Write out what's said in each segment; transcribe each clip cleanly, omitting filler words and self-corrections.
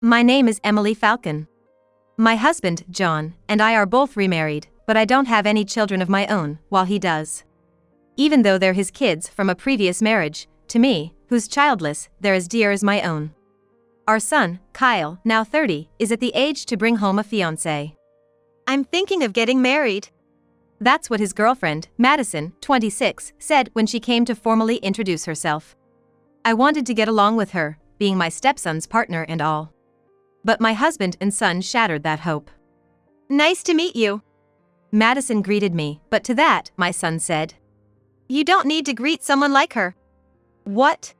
My name is Emily Falcon. My husband, John, and I are both remarried, but I don't have any children of my own, while he does. Even though they're his kids from a previous marriage, to me, who's childless, they're as dear as my own. Our son, Kyle, now 30, is at the age to bring home a fiancé. I'm thinking of getting married. That's what his girlfriend, Madison, 26, said when she came to formally introduce herself. I wanted to get along with her, being my stepson's partner and all. But my husband and son shattered that hope. Nice to meet you. Madison greeted me, but to that, my son said, You don't need to greet someone like her. What?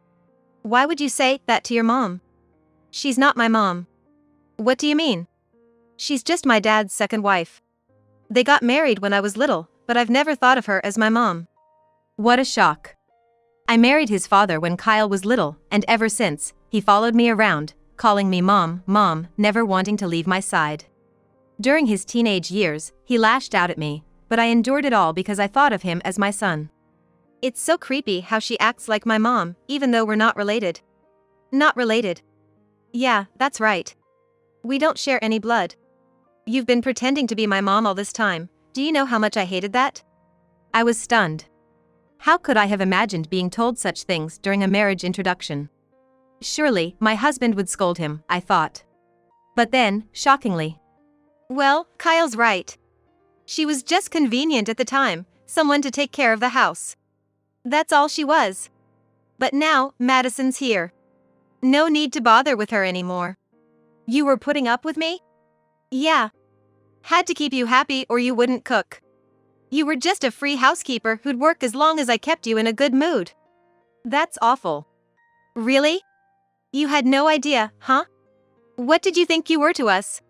Why would you say that to your mom? She's not my mom. What do you mean? She's just my dad's second wife. They got married when I was little, but I've never thought of her as my mom. What a shock. I married his father when Kyle was little, and ever since, he followed me around, calling me mom, mom, never wanting to leave my side. During his teenage years, he lashed out at me, but I endured it all because I thought of him as my son. It's so creepy how she acts like my mom, even though we're not related. Not related. Yeah, that's right. We don't share any blood. You've been pretending to be my mom all this time. Do you know how much I hated that? I was stunned. How could I have imagined being told such things during a marriage introduction? Surely, my husband would scold him, I thought. But then, shockingly. Well, Kyle's right. She was just convenient at the time, someone to take care of the house. That's all she was. But now, Madison's here. No need to bother with her anymore. You were putting up with me? Yeah. Had to keep you happy or you wouldn't cook. You were just a free housekeeper who'd work as long as I kept you in a good mood. That's awful. Really? You had no idea, huh? What did you think you were to us?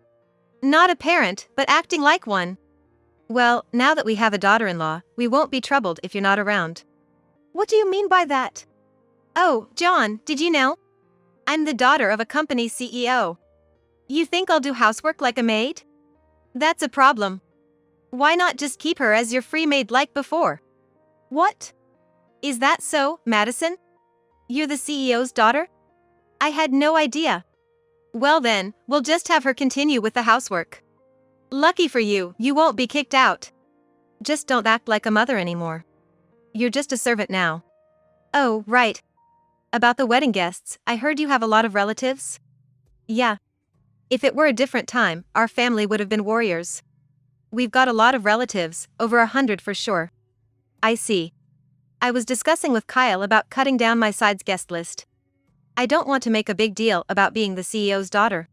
Not a parent, but acting like one. Well, now that we have a daughter-in-law, we won't be troubled if you're not around. What do you mean by that? Oh, John, did you know? I'm the daughter of a company CEO. You think I'll do housework like a maid? That's a problem. Why not just keep her as your free maid like before? What? Is that so, Madison? You're the CEO's daughter? I had no idea. Well then, we'll just have her continue with the housework. Lucky for you, you won't be kicked out. Just don't act like a mother anymore. You're just a servant now. Oh, right. About the wedding guests, I heard you have a lot of relatives? Yeah. If it were a different time, our family would have been warriors. We've got a lot of relatives, over 100 for sure. I see. I was discussing with Kyle about cutting down my side's guest list. I don't want to make a big deal about being the CEO's daughter.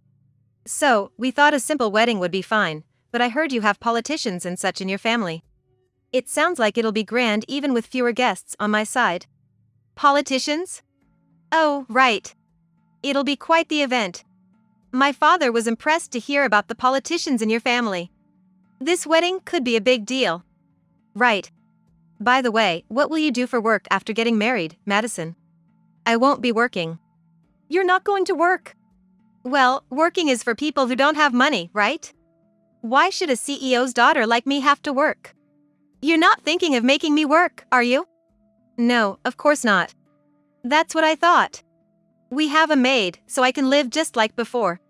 So, we thought a simple wedding would be fine, but I heard you have politicians and such in your family. It sounds like it'll be grand even with fewer guests on my side. Politicians? Oh, right. It'll be quite the event. My father was impressed to hear about the politicians in your family. This wedding could be a big deal. Right. By the way, what will you do for work after getting married, Madison? I won't be working. You're not going to work? Well, working is for people who don't have money, right? Why should a CEO's daughter like me have to work? You're not thinking of making me work, are you? No, of course not. That's what I thought. We have a maid, so I can live just like before.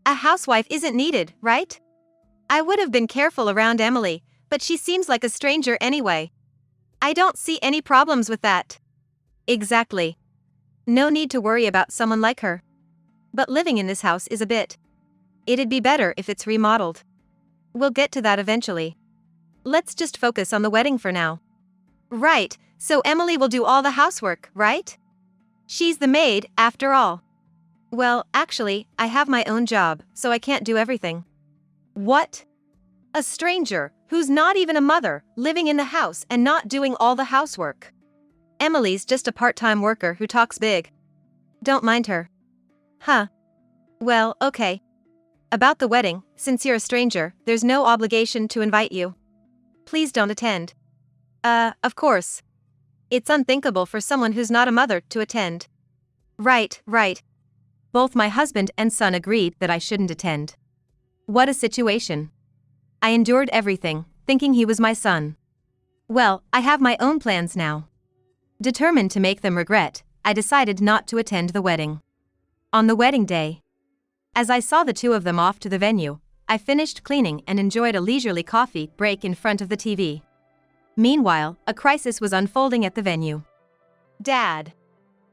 A housewife isn't needed, right? I would have been careful around Emily, but she seems like a stranger anyway. I don't see any problems with that. Exactly. No need to worry about someone like her. But living in this house is a bit. It'd be better if it's remodeled. We'll get to that eventually. Let's just focus on the wedding for now. Right, so Emily will do all the housework, right? She's the maid, after all. Well, actually, I have my own job, so I can't do everything. What? A stranger, who's not even a mother, living in the house and not doing all the housework. Emily's just a part-time worker who talks big. Don't mind her. Huh. Well, okay. About the wedding, since you're a stranger, there's no obligation to invite you. Please don't attend. Of course. It's unthinkable for someone who's not a mother to attend. Right. Both my husband and son agreed that I shouldn't attend. What a situation. I endured everything, thinking he was my son. Well, I have my own plans now. Determined to make them regret, I decided not to attend the wedding. On the wedding day, As I saw the two of them off to the venue, I finished cleaning and enjoyed a leisurely coffee break in front of the TV. Meanwhile, a crisis was unfolding at the venue. Dad.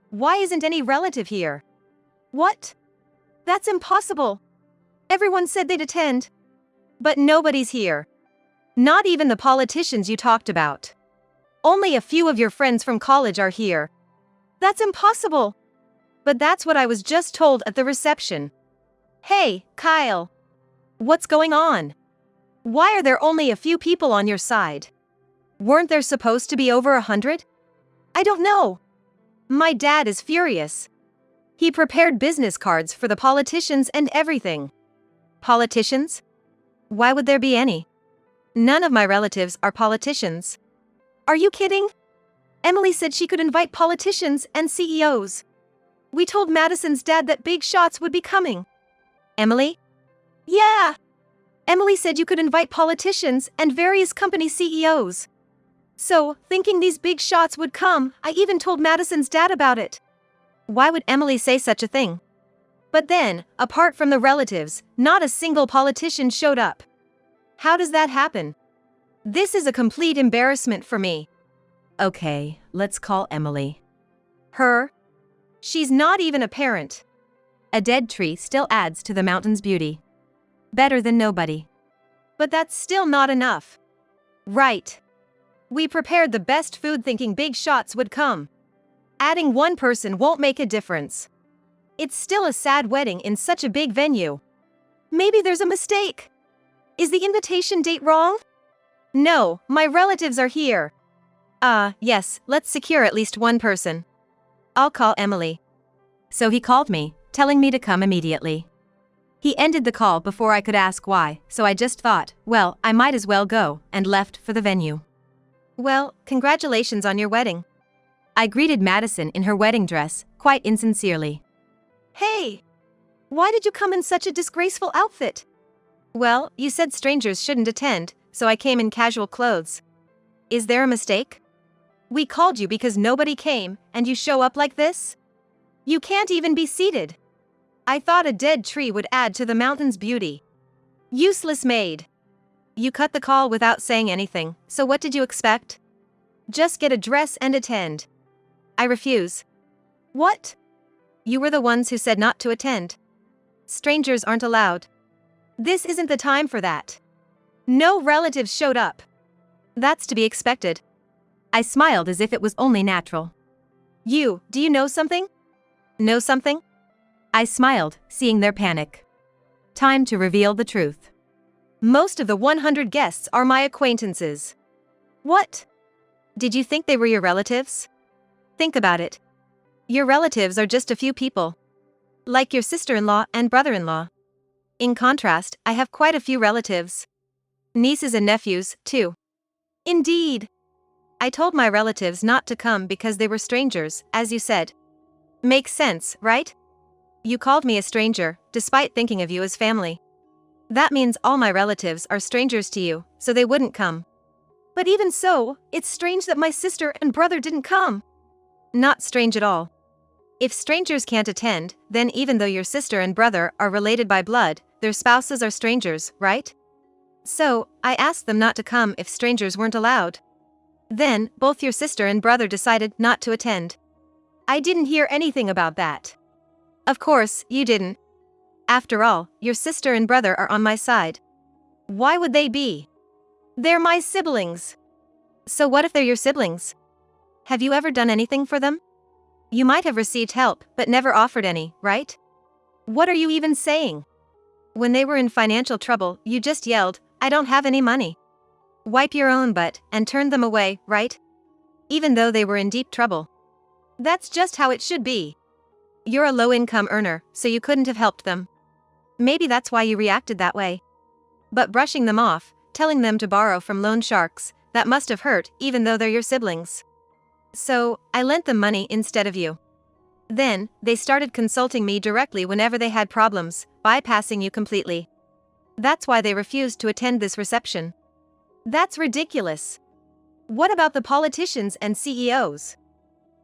Why isn't any relative here? What? That's impossible. Everyone said they'd attend. But nobody's here. Not even the politicians you talked about. Only a few of your friends from college are here. That's impossible. But that's what I was just told at the reception. Hey, Kyle. What's going on? Why are there only a few people on your side? Weren't there supposed to be over 100? I don't know. My dad is furious. He prepared business cards for the politicians and everything. Politicians? Why would there be any? None of my relatives are politicians. Are you kidding? Emily said she could invite politicians and CEOs. We told Madison's dad that big shots would be coming. Emily? Yeah. Emily said you could invite politicians and various company CEOs. So, thinking these big shots would come, I even told Madison's dad about it. Why would Emily say such a thing? But then, apart from the relatives, not a single politician showed up. How does that happen? This is a complete embarrassment for me. Okay, let's call Emily. Her? She's not even a parent. A dead tree still adds to the mountain's beauty. Better than nobody. But that's still not enough. Right. We prepared the best food thinking big shots would come. Adding one person won't make a difference. It's still a sad wedding in such a big venue. Maybe there's a mistake. Is the invitation date wrong? No, my relatives are here. Yes, let's secure at least one person. I'll call Emily. So he called me, telling me to come immediately. He ended the call before I could ask why, so I just thought, well, I might as well go, and left for the venue. Well, congratulations on your wedding. I greeted Madison in her wedding dress, quite insincerely. Hey! Why did you come in such a disgraceful outfit? Well, you said strangers shouldn't attend, so I came in casual clothes. Is there a mistake? We called you because nobody came, and you show up like this? You can't even be seated. I thought a dead tree would add to the mountain's beauty. Useless maid. You cut the call without saying anything, so what did you expect? Just get a dress and attend. I refuse. What? You were the ones who said not to attend. Strangers aren't allowed. This isn't the time for that. No relatives showed up. That's to be expected. I smiled as if it was only natural. Do you know something? Know something? I smiled, seeing their panic. Time to reveal the truth. Most of the 100 guests are my acquaintances. What? Did you think they were your relatives? Think about it. Your relatives are just a few people. Like your sister-in-law and brother-in-law. In contrast, I have quite a few relatives. Nieces and nephews, too. Indeed. I told my relatives not to come because they were strangers, as you said. Makes sense, right? You called me a stranger, despite thinking of you as family. That means all my relatives are strangers to you, so they wouldn't come. But even so, it's strange that my sister and brother didn't come. Not strange at all. If strangers can't attend, then even though your sister and brother are related by blood, their spouses are strangers, right? So, I asked them not to come if strangers weren't allowed. Then, both your sister and brother decided not to attend. I didn't hear anything about that. Of course, you didn't. After all, your sister and brother are on my side. Why would they be? They're my siblings. So what if they're your siblings? Have you ever done anything for them? You might have received help, but never offered any, right? What are you even saying? When they were in financial trouble, you just yelled, "I don't have any money." Wipe your own butt, and turned them away, right? Even though they were in deep trouble. That's just how it should be. You're a low-income earner, so you couldn't have helped them. Maybe that's why you reacted that way. But brushing them off, telling them to borrow from loan sharks, that must have hurt, even though they're your siblings. So, I lent them money instead of you. Then, they started consulting me directly whenever they had problems, bypassing you completely. That's why they refused to attend this reception. That's ridiculous. What about the politicians and CEOs?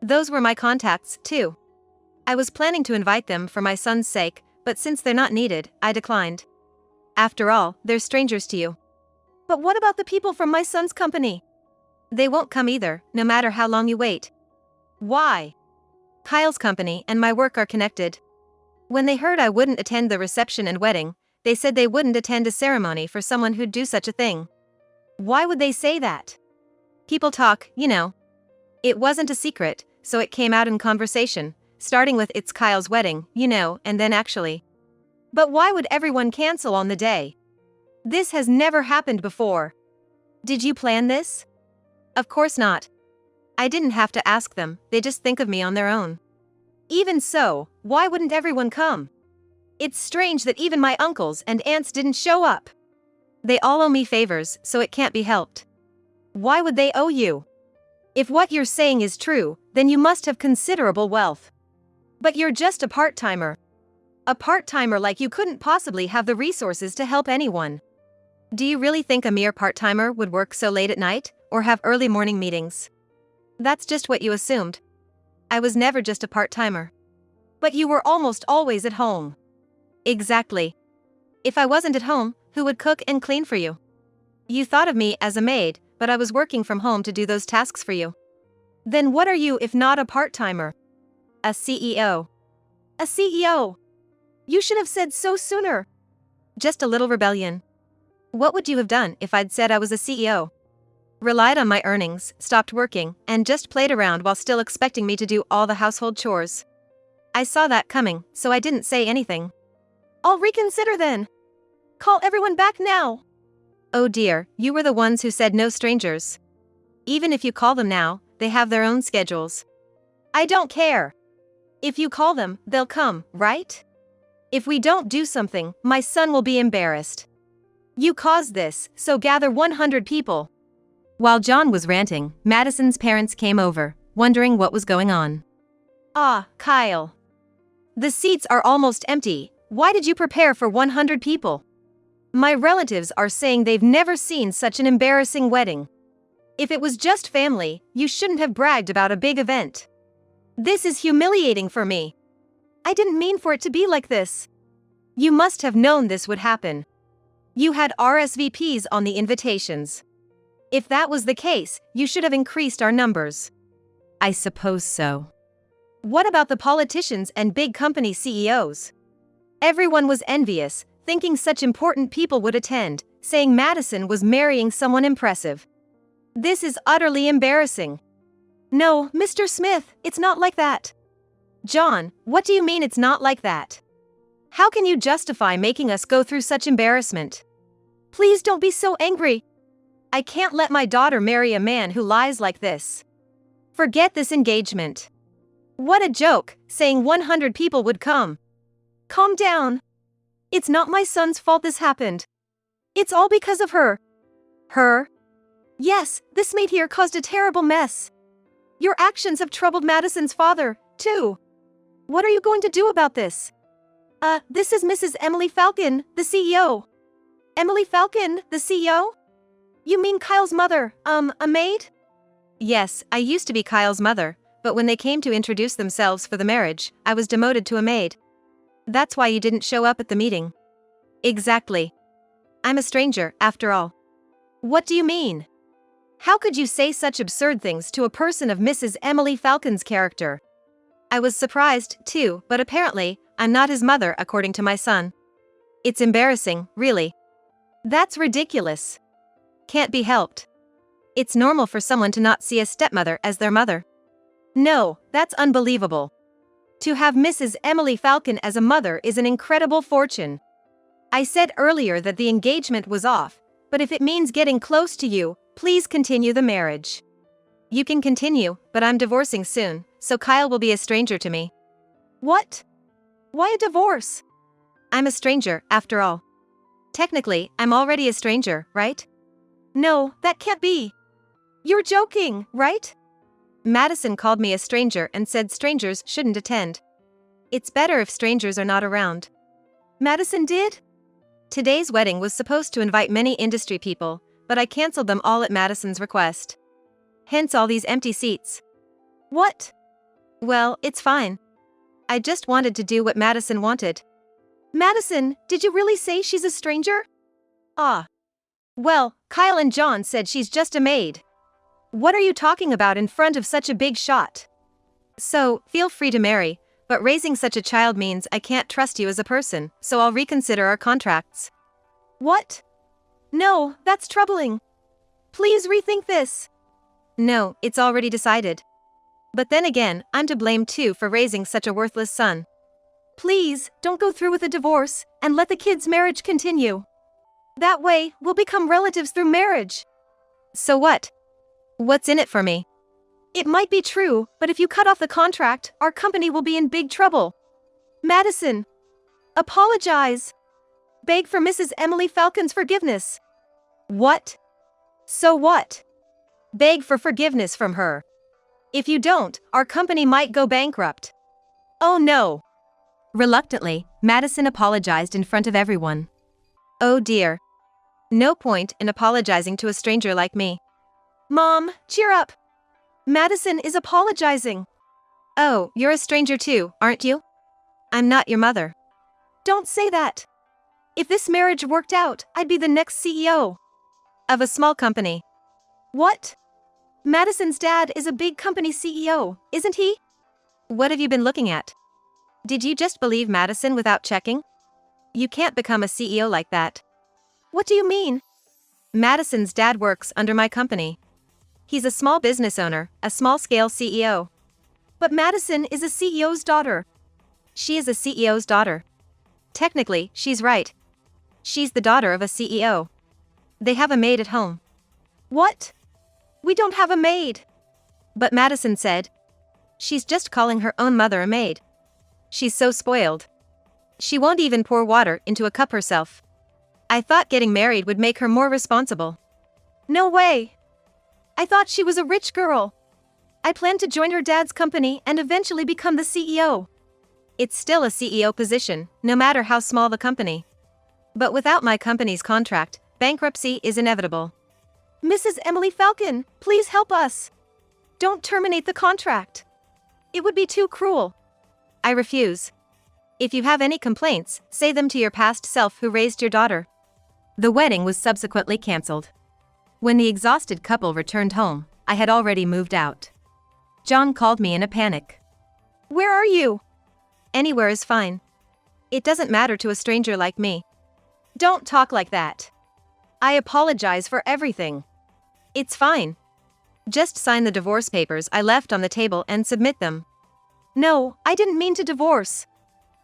Those were my contacts, too. I was planning to invite them for my son's sake, but since they're not needed, I declined. After all, they're strangers to you. But what about the people from my son's company? They won't come either, no matter how long you wait. Why? Kyle's company and my work are connected. When they heard I wouldn't attend the reception and wedding, they said they wouldn't attend a ceremony for someone who'd do such a thing. Why would they say that? People talk, you know. It wasn't a secret, so it came out in conversation, starting with "it's Kyle's wedding, you know," and then actually. But why would everyone cancel on the day? This has never happened before. Did you plan this? Of course not. I didn't have to ask them, they just think of me on their own. Even so, why wouldn't everyone come? It's strange that even my uncles and aunts didn't show up. They all owe me favors, so it can't be helped. Why would they owe you? If what you're saying is true, then you must have considerable wealth. But you're just a part-timer. A part-timer like you couldn't possibly have the resources to help anyone. Do you really think a mere part-timer would work so late at night, or have early morning meetings? That's just what you assumed. I was never just a part-timer. But you were almost always at home. Exactly. If I wasn't at home, who would cook and clean for you? You thought of me as a maid, but I was working from home to do those tasks for you. Then what are you if not a part-timer? A CEO. A CEO! You should have said so sooner. Just a little rebellion. What would you have done if I'd said I was a CEO? Relied on my earnings, stopped working, and just played around while still expecting me to do all the household chores. I saw that coming, so I didn't say anything. I'll reconsider then. Call everyone back now. Oh dear, you were the ones who said no strangers. Even if you call them now, they have their own schedules. I don't care. If you call them, they'll come, right? If we don't do something, my son will be embarrassed. You caused this, so gather 100 people. While John was ranting, Madison's parents came over, wondering what was going on. Ah, Kyle. The seats are almost empty. Why did you prepare for 100 people? My relatives are saying they've never seen such an embarrassing wedding. If it was just family, you shouldn't have bragged about a big event. This is humiliating for me. I didn't mean for it to be like this. You must have known this would happen. You had RSVPs on the invitations. If that was the case, you should have increased our numbers. I suppose so. What about the politicians and big company CEOs? Everyone was envious, thinking such important people would attend, saying Madison was marrying someone impressive. This is utterly embarrassing. No, Mr. Smith, it's not like that. John, what do you mean it's not like that? How can you justify making us go through such embarrassment? Please don't be so angry. I can't let my daughter marry a man who lies like this. Forget this engagement. What a joke, saying 100 people would come. Calm down. It's not my son's fault this happened. It's all because of her. Her? Yes, this maid here caused a terrible mess. Your actions have troubled Madison's father, too. What are you going to do about this? This is Mrs. Emily Falcon, the CEO. Emily Falcon, the CEO? You mean Kyle's mother, a maid? Yes, I used to be Kyle's mother, but when they came to introduce themselves for the marriage, I was demoted to a maid. That's why you didn't show up at the meeting. Exactly. I'm a stranger, after all. What do you mean? How could you say such absurd things to a person of Mrs. Emily Falcon's character? I was surprised, too, but apparently, I'm not his mother according to my son. It's embarrassing, really. That's ridiculous. Can't be helped. It's normal for someone to not see a stepmother as their mother. No, that's unbelievable. To have Mrs. Emily Falcon as a mother is an incredible fortune. I said earlier that the engagement was off, but if it means getting close to you, please continue the marriage. You can continue, but I'm divorcing soon, so Kyle will be a stranger to me. What? Why a divorce? I'm a stranger, after all. Technically, I'm already a stranger, right? No, that can't be. You're joking, right? Madison called me a stranger and said strangers shouldn't attend. It's better if strangers are not around. Madison did? Today's wedding was supposed to invite many industry people, but I canceled them all at Madison's request. Hence all these empty seats. What? Well, it's fine. I just wanted to do what Madison wanted. Madison, did you really say she's a stranger? Ah. Well, Kyle and John said she's just a maid. What are you talking about in front of such a big shot? So, feel free to marry, but raising such a child means I can't trust you as a person, so I'll reconsider our contracts. What? No, that's troubling. Please rethink this. No, it's already decided. But then again, I'm to blame too for raising such a worthless son. Please, don't go through with a divorce, and let the kids' marriage continue. That way, we'll become relatives through marriage. So what? What's in it for me? It might be true, but if you cut off the contract, our company will be in big trouble. Madison, apologize. Beg for Mrs. Emily Falcon's forgiveness. What? So what? Beg for forgiveness from her. If you don't, our company might go bankrupt. Oh no. Reluctantly, Madison apologized in front of everyone. Oh dear. No point in apologizing to a stranger like me. Mom, cheer up. Madison is apologizing. Oh, you're a stranger too, aren't you? I'm not your mother. Don't say that. If this marriage worked out, I'd be the next CEO of a small company. What? Madison's dad is a big company CEO, isn't he? What have you been looking at? Did you just believe Madison without checking? You can't become a CEO like that. What do you mean? Madison's dad works under my company. He's a small business owner, a small-scale CEO. But Madison is a CEO's daughter. She is a CEO's daughter. Technically, she's right. She's the daughter of a CEO. They have a maid at home. What? We don't have a maid. But Madison said. She's just calling her own mother a maid. She's so spoiled. She won't even pour water into a cup herself. I thought getting married would make her more responsible. No way. I thought she was a rich girl. I planned to join her dad's company and eventually become the CEO. It's still a CEO position, no matter how small the company. But without my company's contract, bankruptcy is inevitable. Mrs. Emily Falcon, please help us. Don't terminate the contract. It would be too cruel. I refuse. If you have any complaints, say them to your past self who raised your daughter. The wedding was subsequently cancelled. When the exhausted couple returned home, I had already moved out. John called me in a panic. Where are you? Anywhere is fine. It doesn't matter to a stranger like me. Don't talk like that. I apologize for everything. It's fine. Just sign the divorce papers I left on the table and submit them. No, I didn't mean to divorce.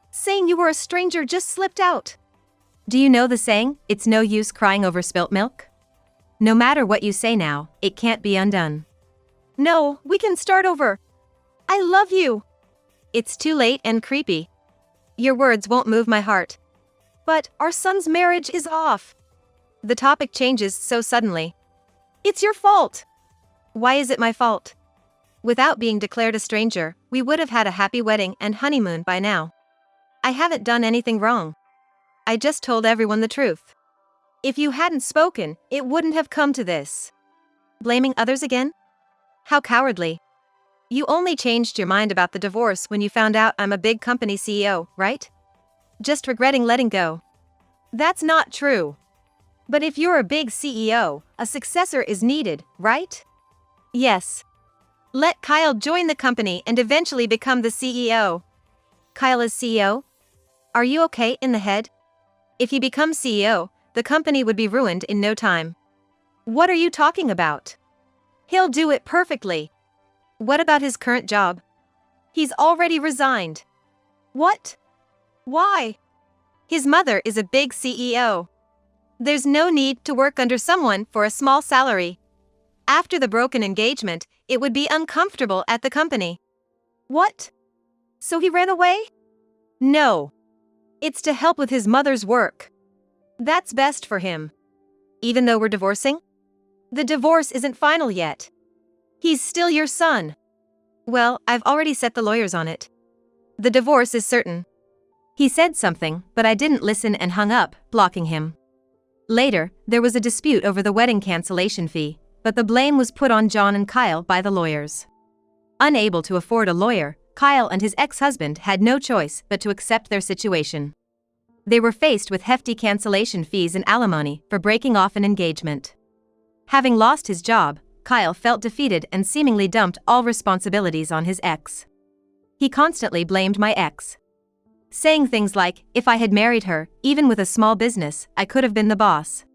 Saying you were a stranger just slipped out. Do you know the saying, it's no use crying over spilt milk? No matter what you say now, it can't be undone. No, we can start over. I love you. It's too late and creepy. Your words won't move my heart. But our son's marriage is off. The topic changes so suddenly. It's your fault. Why is it my fault? Without being declared a stranger, we would have had a happy wedding and honeymoon by now. I haven't done anything wrong. I just told everyone the truth. If you hadn't spoken, it wouldn't have come to this. Blaming others again? How cowardly. You only changed your mind about the divorce when you found out I'm a big company CEO, right? Just regretting letting go. That's not true. But if you're a big CEO, a successor is needed, right? Yes. Let Kyle join the company and eventually become the CEO. Kyle is CEO? Are you okay in the head? If he becomes CEO, the company would be ruined in no time. What are you talking about? He'll do it perfectly. What about his current job? He's already resigned. What? Why? His mother is a big CEO. There's no need to work under someone for a small salary. After the broken engagement, it would be uncomfortable at the company. What? So he ran away? No. It's to help with his mother's work. That's best for him. Even though we're divorcing? The divorce isn't final yet. He's still your son. Well, I've already set the lawyers on it. The divorce is certain. He said something, but I didn't listen and hung up, blocking him. Later, there was a dispute over the wedding cancellation fee, but the blame was put on John and Kyle by the lawyers. Unable to afford a lawyer, Kyle and his ex-husband had no choice but to accept their situation. They were faced with hefty cancellation fees and alimony for breaking off an engagement. Having lost his job, Kyle felt defeated and seemingly dumped all responsibilities on his ex. He constantly blamed my ex, saying things like, "If I had married her, even with a small business, I could have been the boss.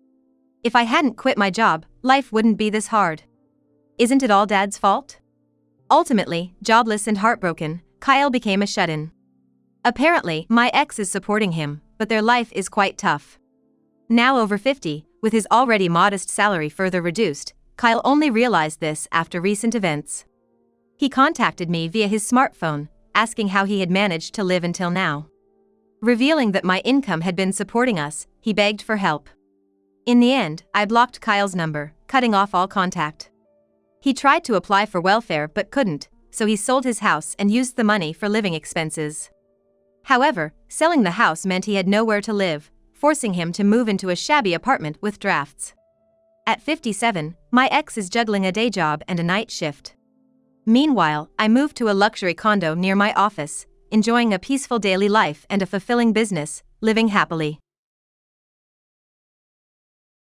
If I hadn't quit my job, life wouldn't be this hard. Isn't it all Dad's fault?" Ultimately, jobless and heartbroken, Kyle became a shut-in. Apparently, my ex is supporting him, but their life is quite tough. Now over 50, with his already modest salary further reduced, Kyle only realized this after recent events. He contacted me via his smartphone, asking how he had managed to live until now. Revealing that my income had been supporting us, he begged for help. In the end, I blocked Kyle's number, cutting off all contact. He tried to apply for welfare but couldn't, so he sold his house and used the money for living expenses. However, selling the house meant he had nowhere to live, forcing him to move into a shabby apartment with drafts. At 57, my ex is juggling a day job and a night shift. Meanwhile, I moved to a luxury condo near my office, enjoying a peaceful daily life and a fulfilling business, living happily.